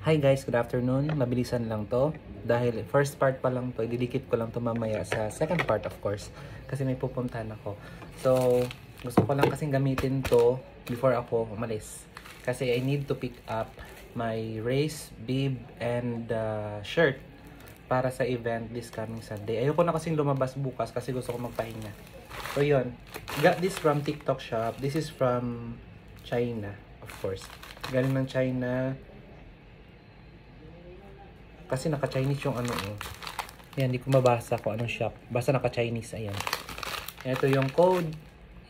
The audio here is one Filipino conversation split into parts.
Hi guys, good afternoon. Mabilisan lang to. Dahil first part pa lang to, ididikit ko lang to mamaya sa second part of course. Kasi may pupuntahan ako. So, gusto ko lang kasing gamitin to before ako umalis. Kasi I need to pick up my race, bib, and shirt para sa event this coming Sunday. Ayoko na kasing lumabas bukas kasi gusto ko magpahinga. So yun, got this from TikTok shop. This is from China, of course. Galing ng China. Kasi naka-Chinese yung ano. Yan, hindi ko mabasa kung anong shop. Basta naka-Chinese, ayan. Ito yung code.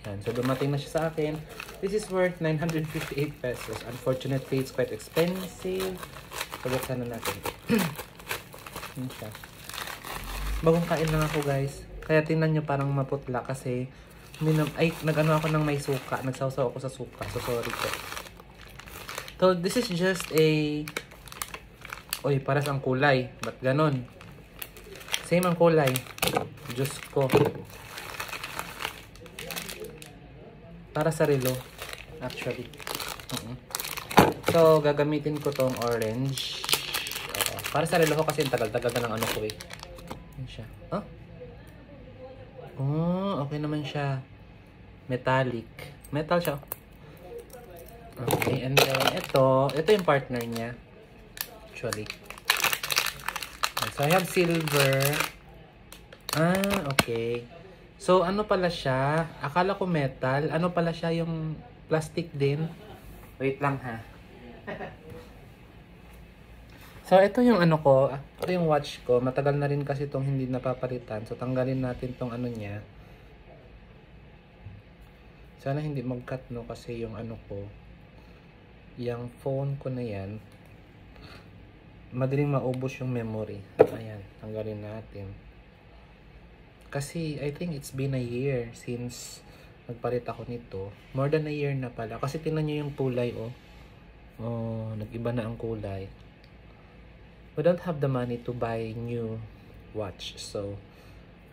Yan, so dumating na siya sa akin. This is worth 958 pesos. Unfortunately, it's quite expensive. So, buksan na natin. Yan siya. Bagong kain lang ako, guys. Kaya tingnan nyo parang maputla kasi nag-ano ako ng may suka. Nagsawsaw ako sa suka. So, sorry po. So, this is just a... Uy, paras ang kulay. Ba't ganon? Same ang kulay. Diyos ko. Para sa relo. Actually. So, gagamitin ko tong orange. Para sa relo ko kasi tagal-tagal na ng ano ko eh. Yan siya. Huh? Oh, okay naman siya. Metallic. Metal siya. Okay, and then ito yung partner niya. Actually. So, I have silver. Okay. So, ano pala siya? Akala ko metal. Ano pala siya? Yung plastic din. Wait lang ha. So, ito yung ano ko. Ito yung watch ko. Matagal na rin kasi itong hindi napapalitan. So, tanggalin natin itong ano niya. Sana hindi mag-cut no kasi yung ano ko. Yung phone ko na yan. Madaling maubos yung memory. Ayan, tanggalin natin. Kasi, I think it's been a year since nagpalit ako nito. More than a year na pala. Kasi tingnan nyo yung kulay, oh. Oh, nag-iba na ang kulay. We don't have the money to buy new watch. So,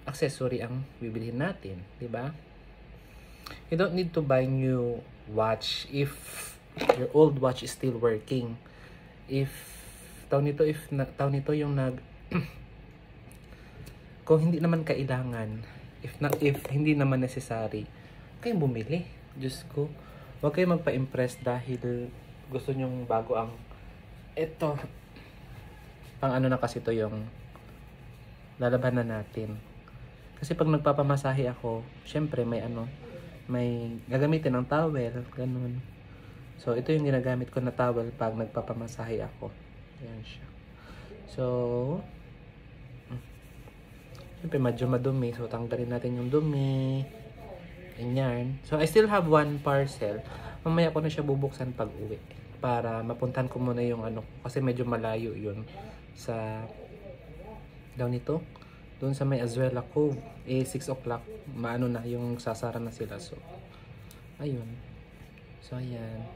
accessory ang bibilihin natin. Diba? You don't need to buy new watch if your old watch is still working. Taon nito yung kung hindi naman kailangan, if hindi naman necessary, kayong bumili. Diyos ko, huwag kayong magpa-impress dahil gusto nyong bago ang ito. Pang ano na kasi to yung lalabanan natin. Kasi pag nagpapamasahe ako, syempre may gagamitin ng towel, ganun. So, ito yung ginagamit ko na towel pag nagpapamasahe ako. Ayan siya. So, siyempre medyo madumi. So, tanggalin natin yung dumi. Ganyan. So, I still have one parcel. Mamaya ko na siya bubuksan pag uwi. Para mapuntahan ko muna yung ano. Kasi medyo malayo yun. Sa, down ito. Doon sa may Azuela Cove. 6 o'clock. Maano na yung sasara na sila. So, ayun. So, ayan.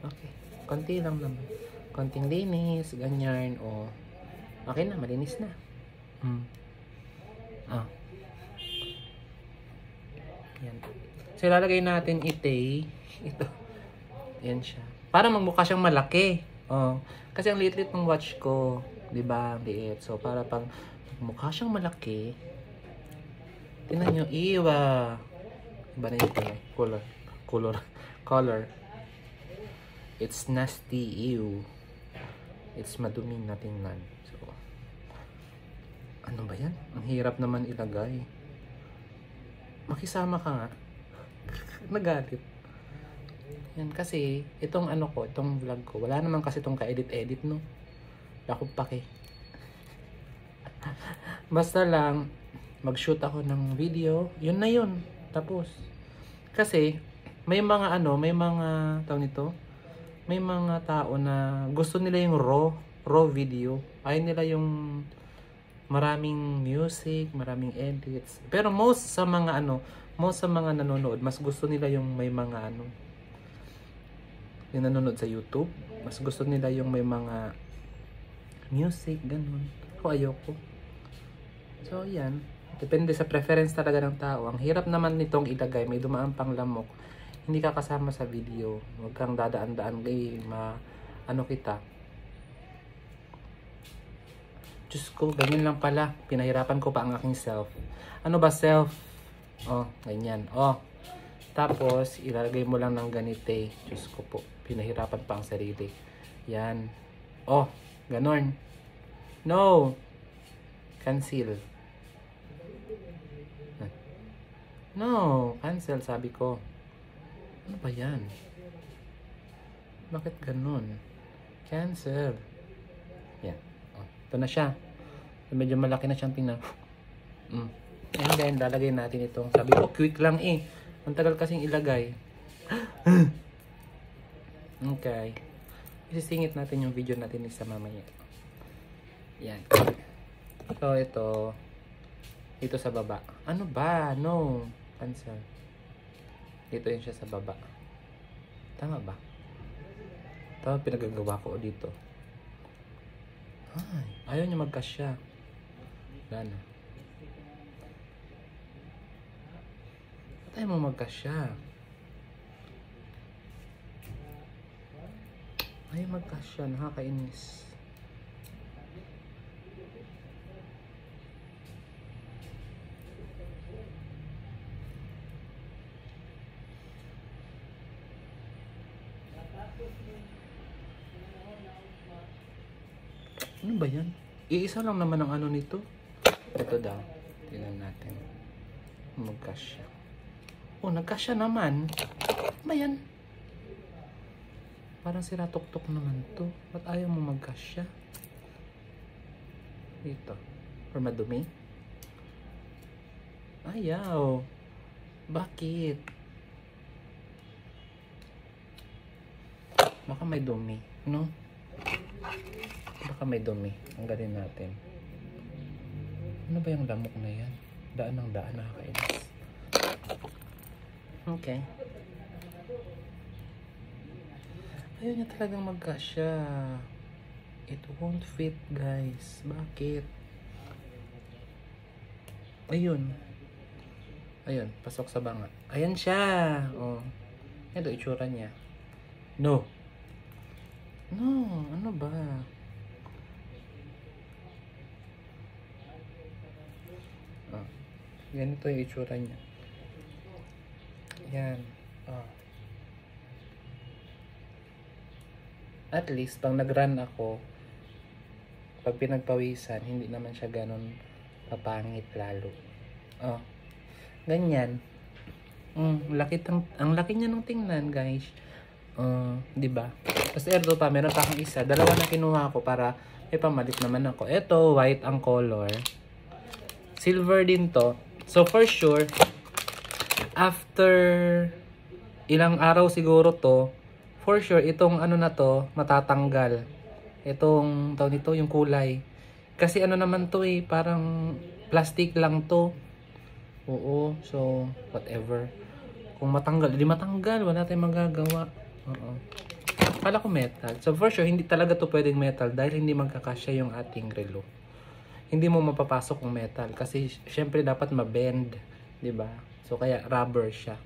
Okay. Konti lang naman. Konting linis, ganyan, o. Okay na, malinis na. Yan. So, ilalagay natin ito. Yan siya. Para magmukha siyang malaki. Oh. Kasi ang liit-liit ng watch ko. Diba? Ang liit. So, para pang magmukha siyang malaki. Tingnan nyo. Iba na yung color. It's nasty, ew. It's madumi na tingnan. So, ano ba yan? Ang hirap naman ilagay. Makisama ka nga. Nagalit. Yan kasi, itong ano ko, itong vlog ko, wala naman kasi itong ka-edit-edit, no? Wala akong pake. Basta lang, mag-shoot ako ng video, yun na yun. Tapos. Kasi, may mga tawag nito, may mga tao na gusto nila yung raw video. Ayaw nila yung maraming music, maraming edits. Pero most sa mga nanonood, mas gusto nila yung may mga yung nanonood sa YouTube. Mas gusto nila yung may mga music, ganun. Ako ayoko. So, yan. Depende sa preference talaga ng tao. Ang hirap naman nitong ilagay. May dumaan pang lamok. Hindi ka kasama sa video. Huwag kang dadaan-daan kay ano kita. Diyos ko, ganyan lang pala. Pinahirapan ko pa ang aking self. Ano ba self? Oh, ganyan. Oh. Tapos, ilalagay mo lang ng ganite. Diyos ko po, pinahirapan pa ang sarili. Yan. Oh, ganon. No. Cancel. No, cancel sabi ko. Ano ba yan? Bakit ganon? Cancel. Yan. Oh, ito na siya. Medyo malaki na siyang tingnan. And then, lalagay natin itong. Sabi ko, quick lang eh. Ang tagal kasing ilagay. Okay. Isisingit natin yung video natin isa mamaya. Yan. So, ito. Dito sa baba. Ano ba? No. Cancel. Dito yun siya sa baba. Tama ba? Tama pinagagawa ko dito. Ay, ayaw niya magkasya. Wala na. Ba't ayaw mo magkasya? Ayaw magkasya. Nakakainis. Ano ba yan? Iisa lang naman ang ano nito. Ito daw. Tingnan natin. Magkasya. Oh, nagkasya naman. Ano ba yan? Parang sira-tok-tok naman to. Ba't ayaw mo magkasya? Ito. Or madumi? Ayaw. Bakit? Baka may dumi. No? Baka may dumi. Tanggalin natin. Ano ba yung lamok na yan? Daan ng daan. Nakakainis. Okay. Ayaw niya talagang magkasya. It won't fit, guys. Bakit? Ayun. Ayun. Pasok sa banga. Ayan siya. Oh. Ito, itsura niya. No. No. Ano ba? Ganito yung itsura niya. Yan. Oh. At least, pag nag-run ako, pag pinagpawisan, hindi naman siya ganon papangit lalo. Oh. Ganyan. Ang laki niya nung tingnan, guys. Diba? Tapos ito pa, meron pa akong isa. Dalawa na kinuha ko para may pamalit naman ako. Ito, white ang color. Silver din to. So, for sure, after ilang araw siguro to, for sure, itong ano na to, matatanggal. Itong, tawag nito, yung kulay. Kasi ano naman to eh, parang plastic lang to. Oo, so, whatever. Kung matanggal, hindi matanggal. Wala tayong magagawa. Oo. Kala ko metal. So, for sure, hindi talaga to pwedeng metal dahil hindi magkakasya yung ating relo. Hindi mo mapapasok yung metal kasi syempre dapat ma-bend, 'di ba? So kaya rubber siya.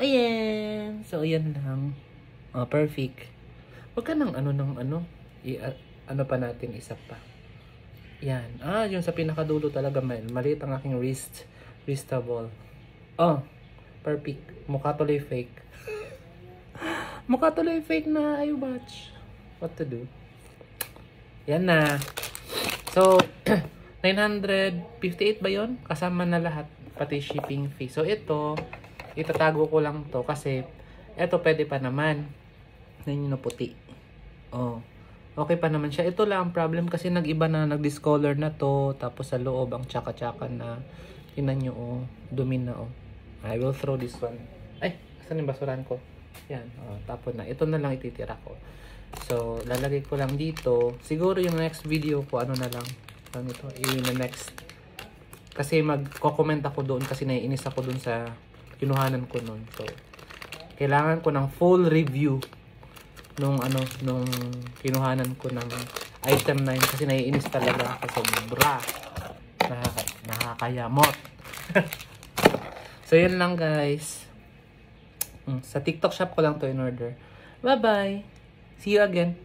Ayan. So ayan lang. Perfect. Wag ka nang ano ano pa natin isa pa. Yan. Yung sa pinakadulo talaga maliit ang aking wristable. Oh, perfect. Mukha tuloy fake. Mukha tuloy fake na I watch. What to do? Yan na. So, 958 ba yun? Kasama na lahat. Pati shipping fee. So, ito, itatago ko lang to kasi ito pwede pa naman. Yan yung puti. Oh. Okay pa naman siya. Ito lang ang problem kasi nag-iba na, nag-discolor na to. Tapos sa loob, ang tsaka-tsaka na. Tingnan nyo, oh. Dumi na, oh. I will throw this one. Ay, saan yung basuran ko? Yan, oh. Tapos na. Ito na lang ititira ko. So, lalagay ko lang dito. Siguro yung next video ko, ano na lang. Ano ito? Yung next. Kasi magko-comment ako doon kasi naiinis ako doon sa kinuhanan ko noon. So, kailangan ko ng full review nung kinuhanan ko ng item 9 kasi naiinis talaga ako sobra. Nakakayamot. So, yun lang guys. Sa TikTok shop ko lang to in order. Bye-bye! See you again.